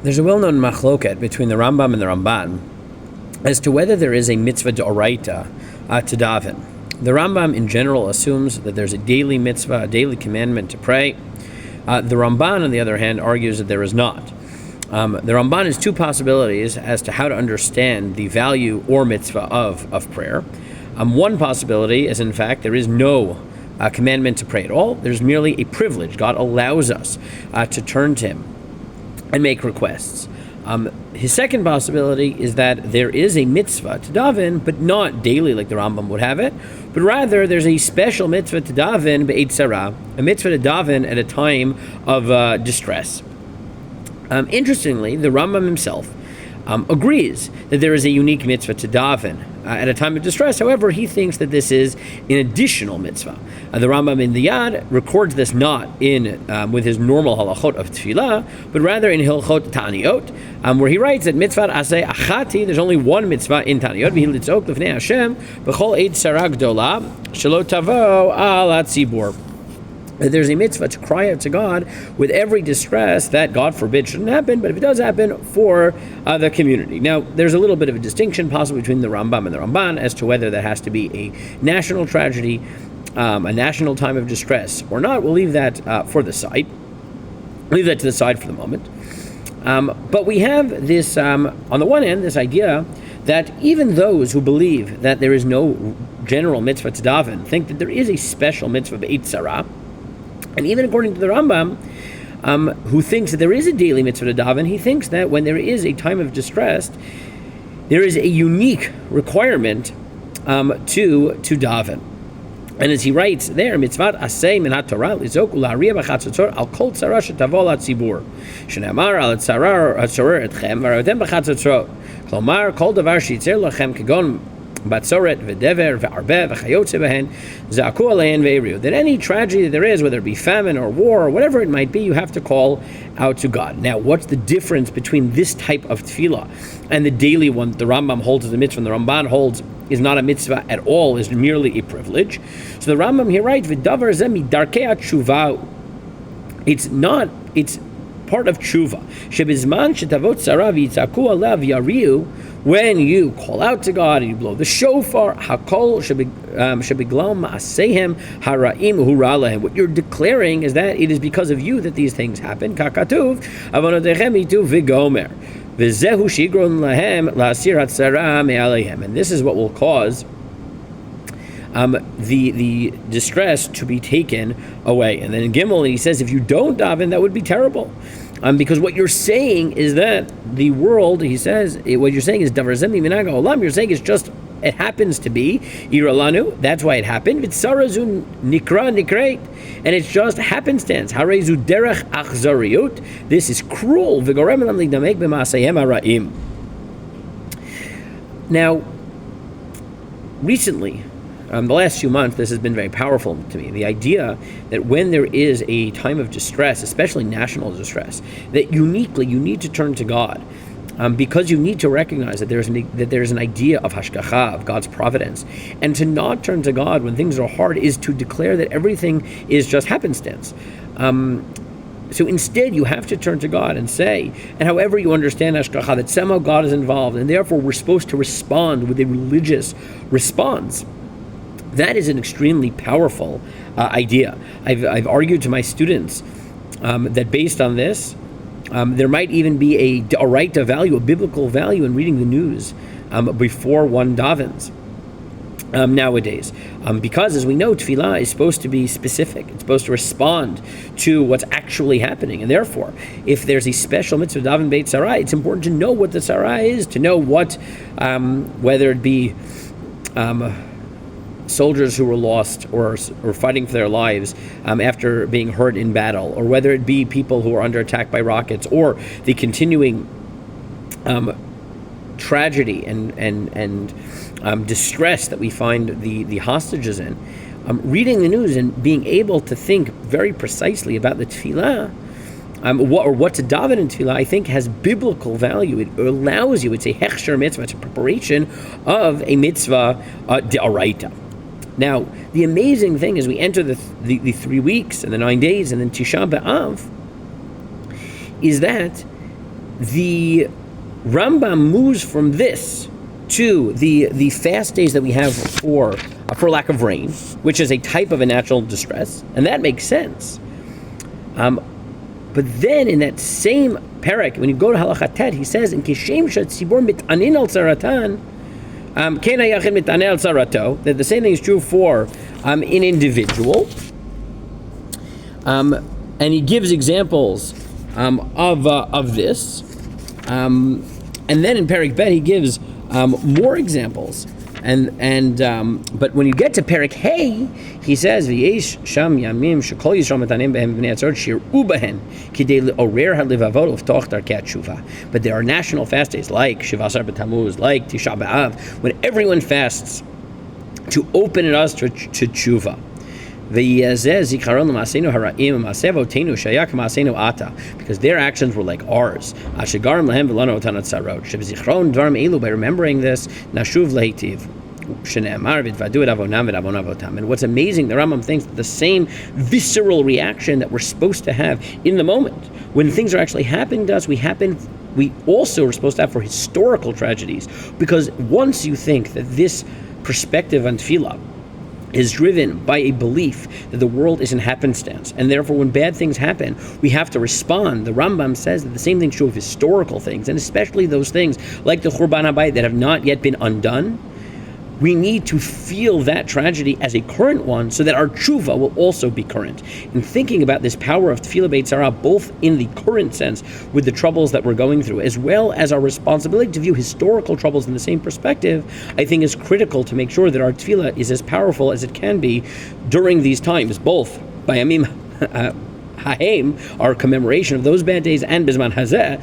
There's a well-known machloket between the Rambam and the Ramban as to whether there is a mitzvah d'oraita to daven. The Rambam in general assumes that there's a daily mitzvah, a daily commandment to pray. The Ramban, on the other hand, argues that there is not. The Ramban has two possibilities as to how to understand the value or mitzvah of prayer. One possibility is, in fact, there is no commandment to pray at all. There's merely a privilege. God allows us to turn to Him and make requests. His second possibility is that there is a mitzvah to daven, but not daily like the Rambam would have it, but rather there's a special mitzvah to daven be'et sarah, a mitzvah to daven at a time of distress. Interestingly, the Rambam himself agrees that there is a unique mitzvah to daven at a time of distress. However, he thinks that this is an additional mitzvah. The Rambam in the Yad records this not in with his normal halachot of tefillah, but rather in Hilchot Ta'aniot, where he writes that mitzvah aseh achati, there's only one mitzvah in Ta'aniot, v'hi litzok lefnei Hashem b'chol eid sarah gdola shelo tavo al hatzibur. There's a mitzvah to cry out to God with every distress that, God forbid, shouldn't happen, but if it does happen, for the community. Now, there's a little bit of a distinction possibly between the Rambam and the Ramban as to whether that has to be a national tragedy, a national time of distress, or not. We'll leave that for the side. Leave that to the side for the moment. But we have this, on the one hand, this idea that even those who believe that there is no general mitzvah to daven think that there is a special mitzvah be'et sarah. And even according to the Rambam, who thinks that there is a daily mitzvah to daven, he thinks that when there is a time of distress, there is a unique requirement to daven. And as he writes there, mitzvat aseh min HaTorah lizok ula'ariya b'chatzotzot al kol tzara shetavo latzibur shene'amar al tzara atzorer etchem v'aravetem b'chatzotzot klomar kol davar sheyitzer lachem kegon batzoret v'dever v'arbeh v'chayotze behen zaku alein ve'eriu. That any tragedy that there is, whether it be famine or war or whatever it might be, you have to call out to God. Now, what's the difference between this type of tefillah and the daily one the Rambam holds as a mitzvah and the Ramban holds is not a mitzvah at all, is merely a privilege? So the Rambam here writes, v'davar zeh midarkei tshuva. It's part of tshuva. Shebizman shetavot tzara v'yitzaku alav yariu. When you call out to God and you blow the shofar, hakol shebiglam ma'asehem hara'im hura lahem. What you're declaring is that it is because of you that these things happen. Kakatuv avonotechem itu v'gomer v'zehu shigron lahem la'asir hatzara me'alehem. And this is what will cause the distress to be taken away. And then in Gimel he says, if you don't daven, that would be terrible. Because what you're saying is that the world, he says, what you're saying is davar zeh miminhag ha'olam. You're saying it's just, it happens to be iralanu. That's why it happened. V'tzarazu nikra nikreit, and it's just happenstance. Harezu derech achzariut. This is cruel. V'gorem lam lidamek b'maasayhem hara'im. Now, recently, the last few months, this has been very powerful to me. The idea that when there is a time of distress, especially national distress, that uniquely you need to turn to God, because you need to recognize that there's an idea of hashgacha, of God's providence, and to not turn to God when things are hard is to declare that everything is just happenstance. So instead, you have to turn to God and say, and however you understand hashgacha, that somehow God is involved, and therefore we're supposed to respond with a religious response. That is an extremely powerful idea. I've argued to my students that based on this, there might even be a oraita value, a biblical value in reading the news before one davens nowadays. Because as we know, tefillah is supposed to be specific. It's supposed to respond to what's actually happening. And therefore, if there's a special mitzvah daven beit sarah, it's important to know what the sarah is, to know what, whether it be soldiers who were lost or fighting for their lives after being hurt in battle, or whether it be people who are under attack by rockets, or the continuing tragedy and distress that we find the hostages in. Reading the news and being able to think very precisely about the tefillah, what to daven in tefillah, I think has biblical value. It allows you, it's a hechsher mitzvah, it's a preparation of a mitzvah de'oraita. Now, the amazing thing is we enter the 3 weeks and the 9 days and then Tisha B'Av, is that the Rambam moves from this to the fast days that we have for lack of rain, which is a type of a natural distress, and that makes sense. But then in that same parak, when you go to Halacha Tet, he says, "In kishem shetzibor mitanin al tzaratan, ken hayachid mitaneh al tzarato." That the same thing is true for an individual, and he gives examples of this, and then in Parak Bet he gives more examples. But when you get to Perek Hey, he says, "V'yesh sham yamim shekol yisrael metanim behem b'nei atzorot shir'u behen kidei le'orer ha'levavot u'ftoch darkei tshuva." But there are national fast days like Shivasar B'Tammuz, like Tisha B'Av, when everyone fasts to open it us to tshuva. Because their actions were like ours. By remembering this, and what's amazing, the Rambam thinks that the same visceral reaction that we're supposed to have in the moment, when things are actually happening to us, we also are supposed to have for historical tragedies. Because once you think that this perspective on tefillah is driven by a belief that the world is in happenstance, and therefore when bad things happen, we have to respond. The Rambam says that the same thing is true of historical things, and especially those things like the Churban HaBayit that have not yet been undone. We need to feel that tragedy as a current one so that our tshuva will also be current. And thinking about this power of tefillah beitzara, both in the current sense with the troubles that we're going through, as well as our responsibility to view historical troubles in the same perspective, I think is critical to make sure that our tefillah is as powerful as it can be during these times, both by Yamim Haim, our commemoration of those bad days, and Bizman Hazeh,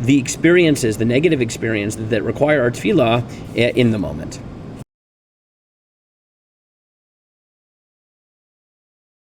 the experiences, the negative experiences that require our tefillah in the moment.